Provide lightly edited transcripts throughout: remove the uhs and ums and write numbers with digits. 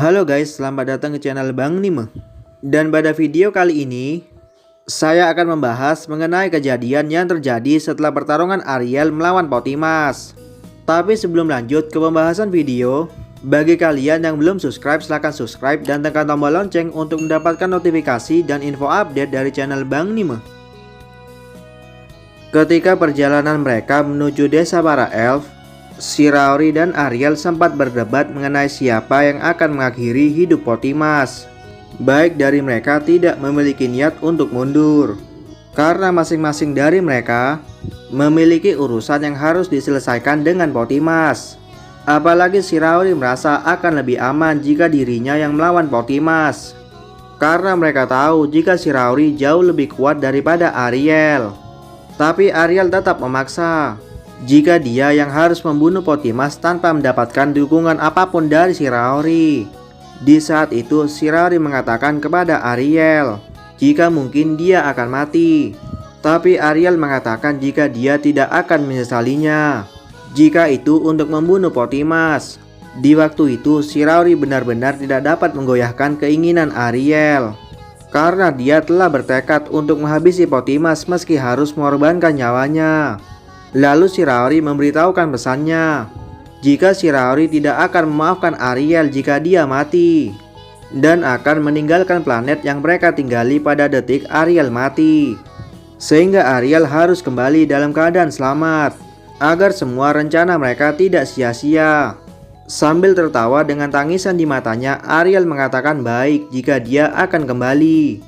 Halo guys, selamat datang ke channel Bang Nime. Dan pada video kali ini, saya akan membahas mengenai kejadian yang terjadi setelah pertarungan Ariel melawan Potimas. Tapi sebelum lanjut ke pembahasan video, bagi kalian yang belum subscribe, silahkan subscribe dan tekan tombol lonceng untuk mendapatkan notifikasi dan info update dari channel Bang Nime. Ketika perjalanan mereka menuju desa para elf, Shiraori dan Ariel sempat berdebat mengenai siapa yang akan mengakhiri hidup Potimas. Baik dari mereka tidak memiliki niat untuk mundur, karena masing-masing dari mereka memiliki urusan yang harus diselesaikan dengan Potimas. Apalagi Shiraori merasa akan lebih aman jika dirinya yang melawan Potimas, karena mereka tahu jika Shiraori jauh lebih kuat daripada Ariel. Tapi Ariel tetap memaksa jika dia yang harus membunuh Potimas tanpa mendapatkan dukungan apapun dari Shiraori. Di saat itu Shiraori mengatakan kepada Ariel jika mungkin dia akan mati. Tapi Ariel mengatakan jika dia tidak akan menyesalinya jika itu untuk membunuh Potimas. Di waktu itu Shiraori benar-benar tidak dapat menggoyahkan keinginan Ariel, karena dia telah bertekad untuk menghabisi Potimas meski harus mengorbankan nyawanya. Lalu Shiraori memberitahukan pesannya jika Shiraori tidak akan memaafkan Ariel jika dia mati, dan akan meninggalkan planet yang mereka tinggali pada detik Ariel mati, sehingga Ariel harus kembali dalam keadaan selamat agar semua rencana mereka tidak sia-sia. Sambil tertawa dengan tangisan di matanya, Ariel mengatakan baik jika dia akan kembali.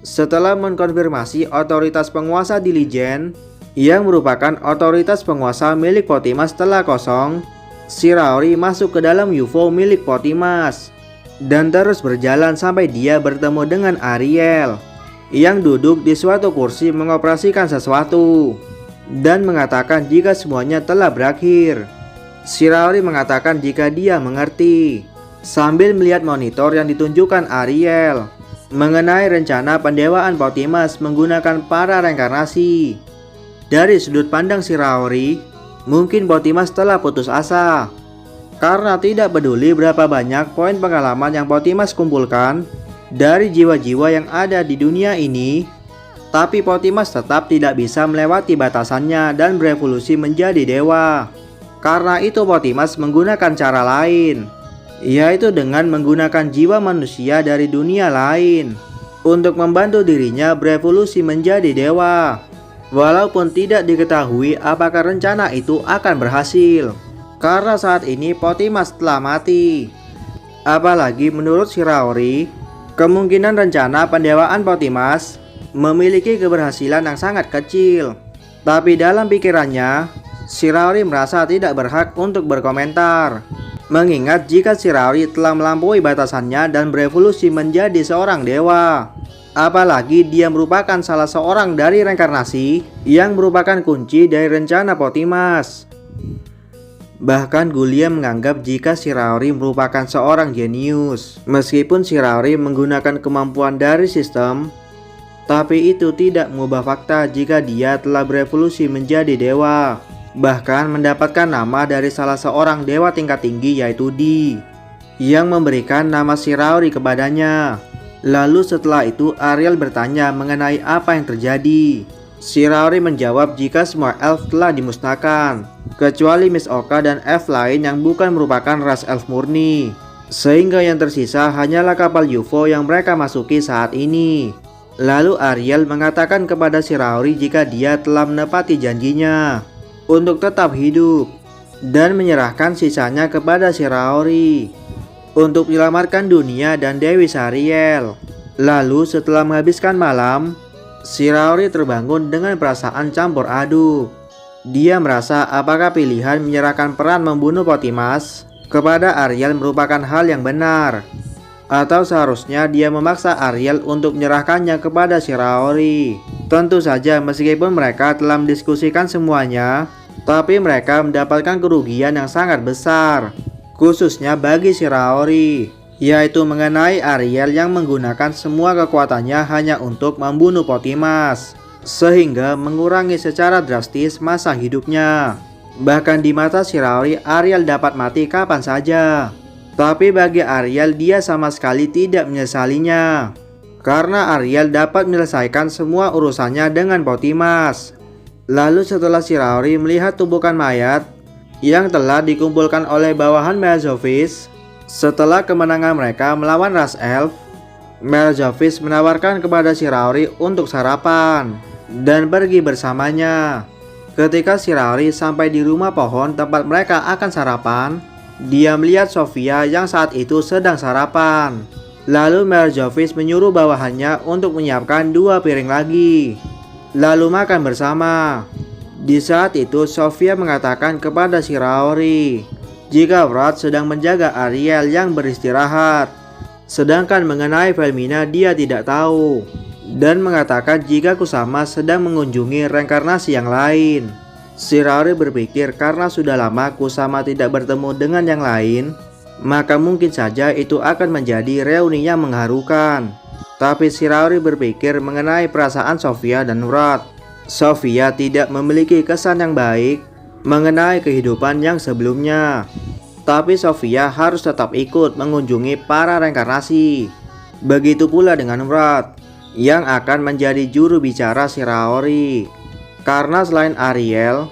Setelah mengkonfirmasi otoritas penguasa Diligent yang merupakan otoritas penguasa milik Potimas telah kosong, Shiraori masuk ke dalam UFO milik Potimas dan terus berjalan sampai dia bertemu dengan Ariel yang duduk di suatu kursi mengoperasikan sesuatu dan mengatakan jika semuanya telah berakhir. Shiraori mengatakan jika dia mengerti sambil melihat monitor yang ditunjukkan Ariel mengenai rencana pendewaan Potimas menggunakan para reinkarnasi. Dari sudut pandang Shiraori, mungkin Potimas telah putus asa karena tidak peduli berapa banyak poin pengalaman yang Potimas kumpulkan dari jiwa-jiwa yang ada di dunia ini. Tapi Potimas tetap tidak bisa melewati batasannya dan berevolusi menjadi dewa. Karena itu Potimas menggunakan cara lain, yaitu dengan menggunakan jiwa manusia dari dunia lain untuk membantu dirinya berevolusi menjadi dewa. Walaupun tidak diketahui apakah rencana itu akan berhasil, karena saat ini Potimas telah mati. Apalagi menurut Shiraori, kemungkinan rencana pendewaan Potimas memiliki keberhasilan yang sangat kecil. Tapi dalam pikirannya, Shiraori merasa tidak berhak untuk berkomentar, mengingat jika Shiraori telah melampaui batasannya dan berevolusi menjadi seorang dewa. Apalagi dia merupakan salah seorang dari reinkarnasi yang merupakan kunci dari rencana Potimas. Bahkan Gulia menganggap jika Shiraori merupakan seorang jenius. Meskipun Shiraori menggunakan kemampuan dari sistem, tapi itu tidak mengubah fakta jika dia telah berevolusi menjadi dewa. Bahkan mendapatkan nama dari salah seorang dewa tingkat tinggi, yaitu Di, yang memberikan nama Shiraori kepadanya. Lalu setelah itu Ariel bertanya mengenai apa yang terjadi. Shiraori menjawab jika semua elf telah dimusnahkan, kecuali Miss Oka dan elf lain yang bukan merupakan ras elf murni, sehingga yang tersisa hanyalah kapal UFO yang mereka masuki saat ini. Lalu Ariel mengatakan kepada Shiraori jika dia telah menepati janjinya untuk tetap hidup dan menyerahkan sisanya kepada Shiraori untuk menyelamatkan dunia dan Dewi Sariel. Lalu setelah menghabiskan malam, Shiraori terbangun dengan perasaan campur aduk. Dia merasa apakah pilihan menyerahkan peran membunuh Potimas kepada Ariel merupakan hal yang benar, atau seharusnya dia memaksa Ariel untuk menyerahkannya kepada Shiraori. Tentu saja meskipun mereka telah mendiskusikan semuanya, tapi mereka mendapatkan kerugian yang sangat besar, khususnya bagi Shiraori, yaitu mengenai Ariel yang menggunakan semua kekuatannya hanya untuk membunuh Potimas, sehingga mengurangi secara drastis masa hidupnya. Bahkan di mata Shiraori, Ariel dapat mati kapan saja. Tapi bagi Ariel, dia sama sekali tidak menyesalinya. Karena Ariel dapat menyelesaikan semua urusannya dengan Potimas. Lalu setelah Shiraori melihat tumpukan mayat yang telah dikumpulkan oleh bawahan Melzovis, setelah kemenangan mereka melawan ras elf, Melzovis menawarkan kepada Shiraori untuk sarapan dan pergi bersamanya. Ketika Shiraori sampai di rumah pohon tempat mereka akan sarapan, dia melihat Sofia yang saat itu sedang sarapan. Lalu Melzovis menyuruh bawahannya untuk menyiapkan 2 piring lagi, lalu makan bersama. Di saat itu Sofia mengatakan kepada Shiraori jika Wrath sedang menjaga Ariel yang beristirahat, sedangkan mengenai Felmina dia tidak tahu, dan mengatakan jika Kusama sedang mengunjungi reinkarnasi yang lain. Shiraori berpikir karena sudah lama Kusama tidak bertemu dengan yang lain, maka mungkin saja itu akan menjadi reuni yang mengharukan. Tapi Shiraori berpikir mengenai perasaan Sofia dan Wrath. Sofia tidak memiliki kesan yang baik mengenai kehidupan yang sebelumnya, tapi Sofia harus tetap ikut mengunjungi para reinkarnasi. Begitu pula dengan Wrath yang akan menjadi juru bicara Shiraori. Karena selain Ariel,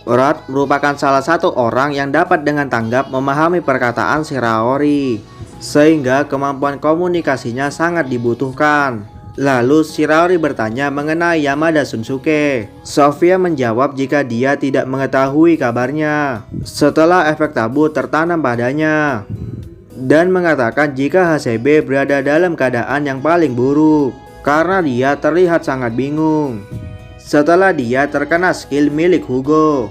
Wrath merupakan salah satu orang yang dapat dengan tanggap memahami perkataan Shiraori, sehingga kemampuan komunikasinya sangat dibutuhkan. Lalu Shiraori bertanya mengenai Yamada Shunsuke. Sofia menjawab jika dia tidak mengetahui kabarnya setelah efek tabu tertanam padanya, dan mengatakan jika Hasebe berada dalam keadaan yang paling buruk karena dia terlihat sangat bingung setelah dia terkena skill milik Hugo.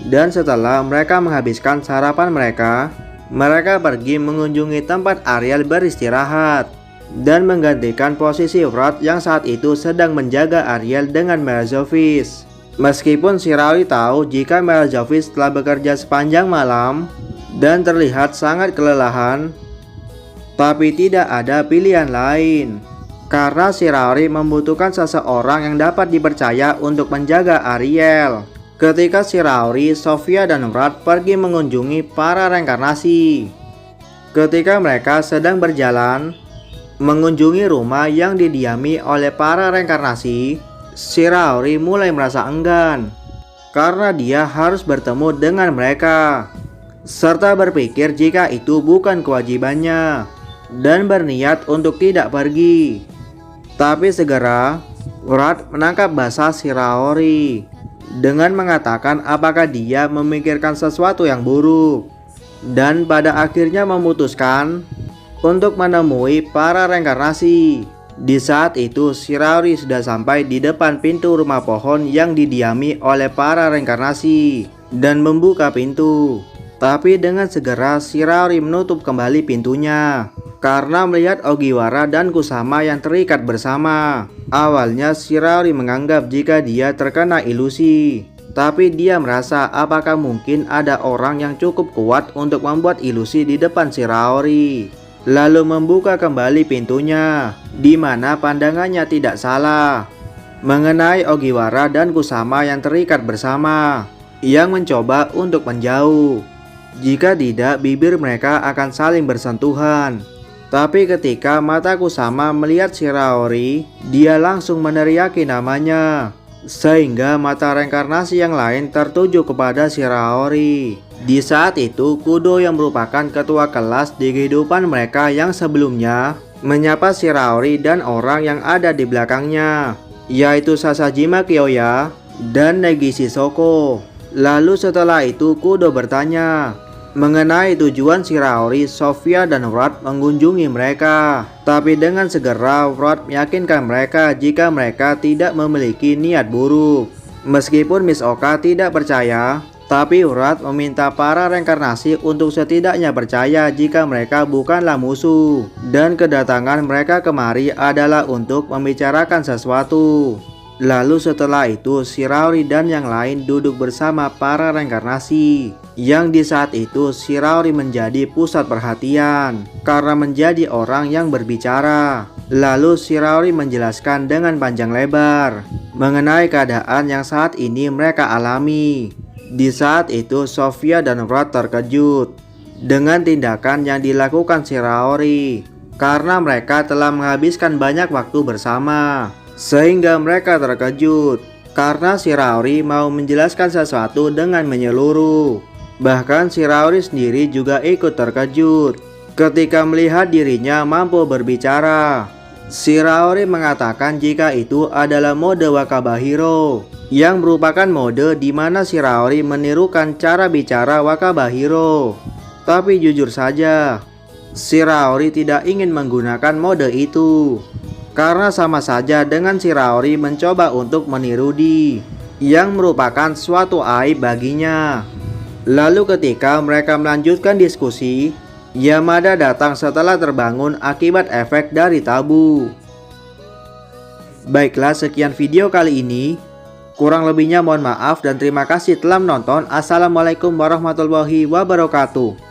Dan setelah mereka menghabiskan sarapan mereka pergi mengunjungi tempat Ariel beristirahat dan menggantikan posisi Wrath yang saat itu sedang menjaga Ariel dengan Melzovis. Meskipun Shiraori tahu jika Melzovis telah bekerja sepanjang malam dan terlihat sangat kelelahan, tapi tidak ada pilihan lain karena Shiraori membutuhkan seseorang yang dapat dipercaya untuk menjaga Ariel. Ketika Shiraori, Sofia, dan Wrath pergi mengunjungi para reinkarnasi. Ketika mereka sedang berjalan mengunjungi rumah yang didiami oleh para reinkarnasi, Shiraori mulai merasa enggan karena dia harus bertemu dengan mereka, serta berpikir jika itu bukan kewajibannya dan berniat untuk tidak pergi. Tapi segera Wrath menangkap basah Shiraori dengan mengatakan apakah dia memikirkan sesuatu yang buruk, dan pada akhirnya memutuskan untuk menemui para reinkarnasi. Di saat itu Shiraori sudah sampai di depan pintu rumah pohon yang didiami oleh para reinkarnasi dan membuka pintu. Tapi dengan segera Shiraori menutup kembali pintunya karena melihat Ogiwara dan Kusama yang terikat bersama. Awalnya Shiraori menganggap jika dia terkena ilusi, tapi dia merasa apakah mungkin ada orang yang cukup kuat untuk membuat ilusi di depan Shiraori. Lalu membuka kembali pintunya, di mana pandangannya tidak salah mengenai Ogiwara dan Kusama yang terikat bersama, yang mencoba untuk menjauh. Jika tidak, bibir mereka akan saling bersentuhan. Tapi ketika mata Kusama melihat Shiraori, dia langsung meneriaki namanya, sehingga mata reinkarnasi yang lain tertuju kepada Shiraori. Di saat itu, Kudo yang merupakan ketua kelas di kehidupan mereka yang sebelumnya menyapa Shiraori dan orang yang ada di belakangnya, yaitu Sasajima Kyoya dan Negishi Shoko. Lalu setelah itu Kudo bertanya mengenai tujuan Shiraori, Sofia, dan Wrath mengunjungi mereka. Tapi dengan segera Wrath meyakinkan mereka jika mereka tidak memiliki niat buruk. Meskipun Miss Oka tidak percaya, tapi Wrath meminta para reinkarnasi untuk setidaknya percaya jika mereka bukanlah musuh, dan kedatangan mereka kemari adalah untuk membicarakan sesuatu. Lalu setelah itu Shiraori dan yang lain duduk bersama para reinkarnasi, yang di saat itu Shiraori menjadi pusat perhatian karena menjadi orang yang berbicara. Lalu Shiraori menjelaskan dengan panjang lebar mengenai keadaan yang saat ini mereka alami. Di saat itu Sofia dan Wrath terkejut dengan tindakan yang dilakukan Shiraori, karena mereka telah menghabiskan banyak waktu bersama, sehingga mereka terkejut karena Shiraori mau menjelaskan sesuatu dengan menyeluruh. Bahkan Shiraori sendiri juga ikut terkejut ketika melihat dirinya mampu berbicara. Shiraori mengatakan jika itu adalah mode Wakabahiro, yang merupakan mode di mana Shiraori menirukan cara bicara Wakabahiro. Tapi jujur saja, Shiraori tidak ingin menggunakan mode itu, karena sama saja dengan Shiraori mencoba untuk meniru Di, yang merupakan suatu aib baginya. Lalu ketika mereka melanjutkan diskusi, Yamada datang setelah terbangun akibat efek dari tabu. Baiklah, sekian video kali ini. Kurang lebihnya mohon maaf dan terima kasih telah menonton. Assalamualaikum warahmatullahi wabarakatuh.